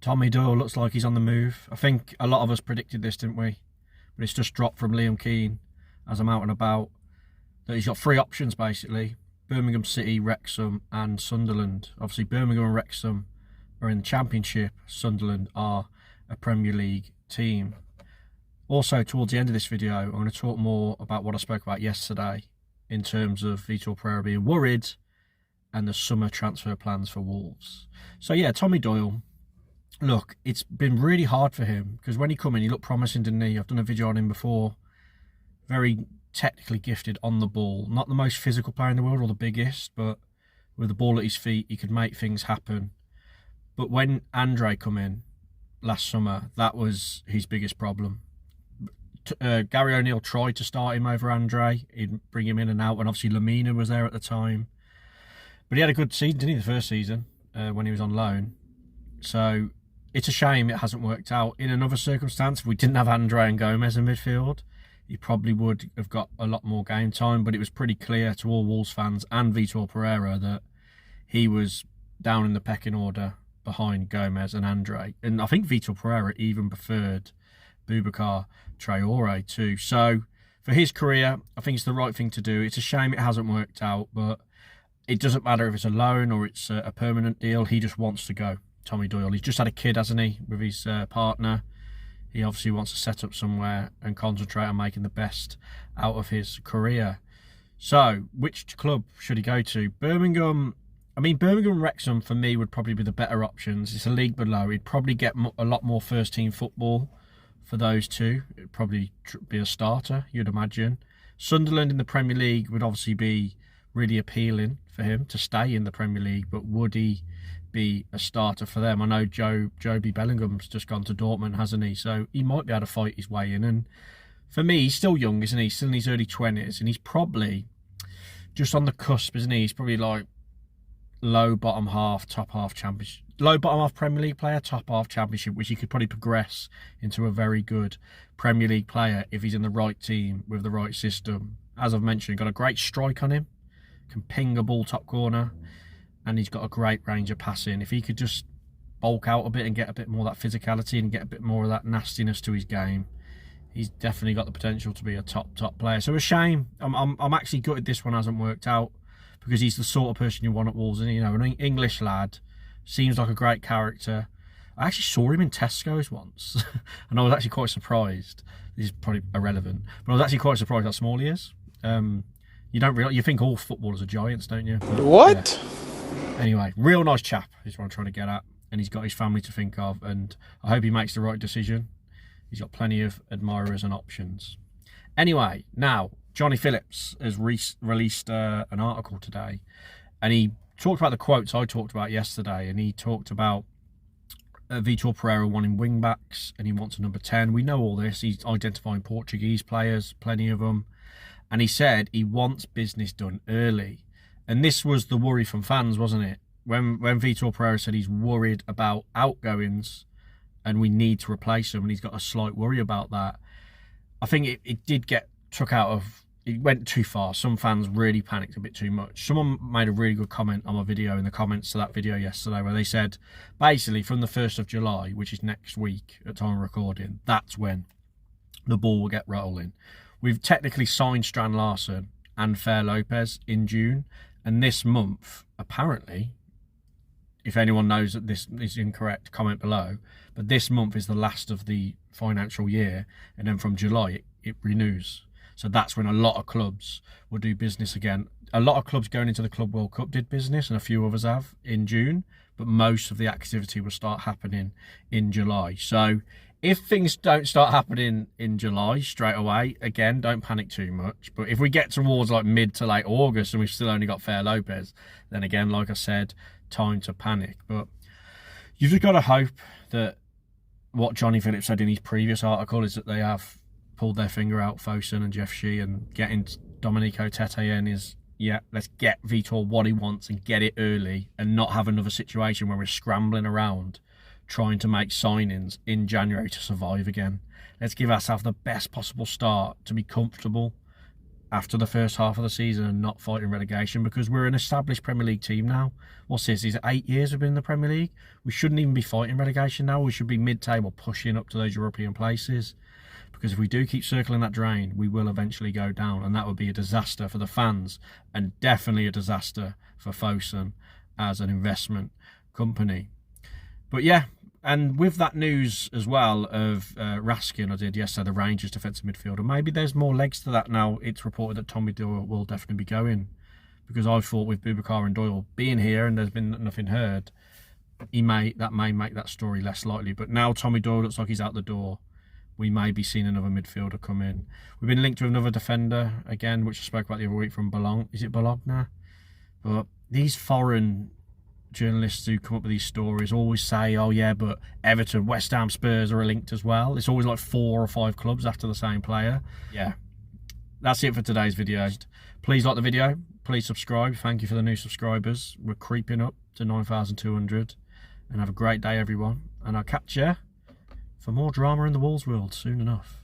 Tommy Doyle looks like he's on the move. I think a lot of us predicted this, didn't we? But it's just dropped from Liam Keane as I'm out and about that he's got 3 options basically: Birmingham City, Wrexham and Sunderland. Obviously Birmingham and Wrexham are in the Championship. Sunderland are a Premier League team. Also, towards the end of this video, I'm going to talk more about what I spoke about yesterday in terms of Vítor Pereira being worried and the summer transfer plans for Wolves. So yeah, Tommy Doyle, look, it's been really hard for him because when he come in, he looked promising, didn't he? I've done a video on him before. Very technically gifted on the ball. Not the most physical player in the world or the biggest, but with the ball at his feet, he could make things happen. But when Andre come in last summer, that was his biggest problem. Gary O'Neill tried to start him over Andre. He'd bring him in and out, and obviously Lamina was there at the time. But he had a good season, didn't he, the first season when he was on loan. So it's a shame it hasn't worked out. In another circumstance, if we didn't have Andre and Gomez in midfield, he probably would have got a lot more game time. But it was pretty clear to all Wolves fans and Vítor Pereira that he was down in the pecking order behind Gomez and Andre. And I think Vítor Pereira even preferred Boubacar Traore too. So for his career, I think it's the right thing to do. It's a shame it hasn't worked out, but it doesn't matter if it's a loan or it's a permanent deal. He just wants to go, Tommy Doyle. He's just had a kid, hasn't he, with his partner. He obviously wants to set up somewhere and concentrate on making the best out of his career. So which club should he go to? Birmingham. I mean, Birmingham and Wrexham for me would probably be the better options. It's a league below. He'd probably get a lot more first team football for those two. It'd probably be a starter, you'd imagine. Sunderland in the Premier League would obviously be really appealing for him to stay in the Premier League, but would he be a starter for them? I know Joby Bellingham's just gone to Dortmund, hasn't he? So he might be able to fight his way in. And for me, he's still young, isn't he? He's still in his early 20s, and he's probably just on the cusp, isn't he? He's probably like low bottom half, top half championship. Low bottom half Premier League player, top half Championship, which he could probably progress into a very good Premier League player if he's in the right team with the right system. As I've mentioned, got a great strike on him, can ping a ball top corner, and he's got a great range of passing. If he could just bulk out a bit and get a bit more of that physicality and get a bit more of that nastiness to his game, he's definitely got the potential to be a top player. So a shame. I'm actually gutted this one hasn't worked out because he's the sort of person you want at Wolves, and you know, an English lad. Seems like a great character. I actually saw him in Tesco's once, and I was actually quite surprised. This is probably irrelevant, but I was actually quite surprised how small he is. You don't realize, you think all footballers are giants, don't you? But, what? Yeah. Anyway, real nice chap is what I'm trying to get at, and he's got his family to think of, and I hope he makes the right decision. He's got plenty of admirers and options. Anyway, now Johnny Phillips has released an article today, and he talked about the quotes I talked about yesterday, and he talked about Vítor Pereira wanting wing backs, and he wants a number 10. We know all this. He's identifying Portuguese players, plenty of them, and he said he wants business done early. And this was the worry from fans, wasn't it? When Vítor Pereira said he's worried about outgoings and we need to replace him, and he's got a slight worry about that. I think it did get took out of. It went too far. Some fans really panicked a bit too much. Someone made a really good comment on my video in the comments to that video yesterday where they said, basically from the 1st of July, which is next week at time of recording, that's when the ball will get rolling. We've technically signed Strand Larsen and Fair Lopez in June, and this month, apparently, if anyone knows that this is incorrect, comment below, but this month is the last of the financial year, and then from July it renews. So that's when a lot of clubs will do business again. A lot of clubs going into the Club World Cup did business, and a few others have in June, but most of the activity will start happening in July. So if things don't start happening in July straight away, again, don't panic too much. But if we get towards like mid to late August and we've still only got Fair Lopez, then again, like I said, time to panic. But you've just got to hope that what Johnny Phillips said in his previous article is that they have pulled their finger out, Fosun and Jeff Shee, and getting Domenico Tete in is, yeah, let's get Vítor what he wants and get it early and not have another situation where we're scrambling around trying to make signings in January to survive again. Let's give ourselves the best possible start to be comfortable after the first half of the season and not fighting relegation, because we're an established Premier League team now. What's this? Is it 8 years we've been in the Premier League? We shouldn't even be fighting relegation now. We should be mid-table, pushing up to those European places. Because if we do keep circling that drain, we will eventually go down, and that would be a disaster for the fans, and definitely a disaster for Fosun as an investment company. But yeah, and with that news as well of Raskin, I did yesterday, the Rangers defensive midfielder, maybe there's more legs to that now. It's reported that Tommy Doyle will definitely be going, because I thought with Boubacar and Doyle being here and there's been nothing heard, that may make that story less likely. But now Tommy Doyle looks like he's out the door. We may be seeing another midfielder come in. We've been linked with another defender again, which I spoke about the other week from Bologna. Is it Bologna? But these foreign journalists who come up with these stories always say, oh yeah, but Everton, West Ham, Spurs are linked as well. It's always like 4 or 5 clubs after the same player. Yeah, that's it for today's video. Please like the video, please subscribe. Thank you for the new subscribers. We're creeping up to 9,200, and have a great day everyone, and I'll catch you for more drama in the Wolves world soon enough.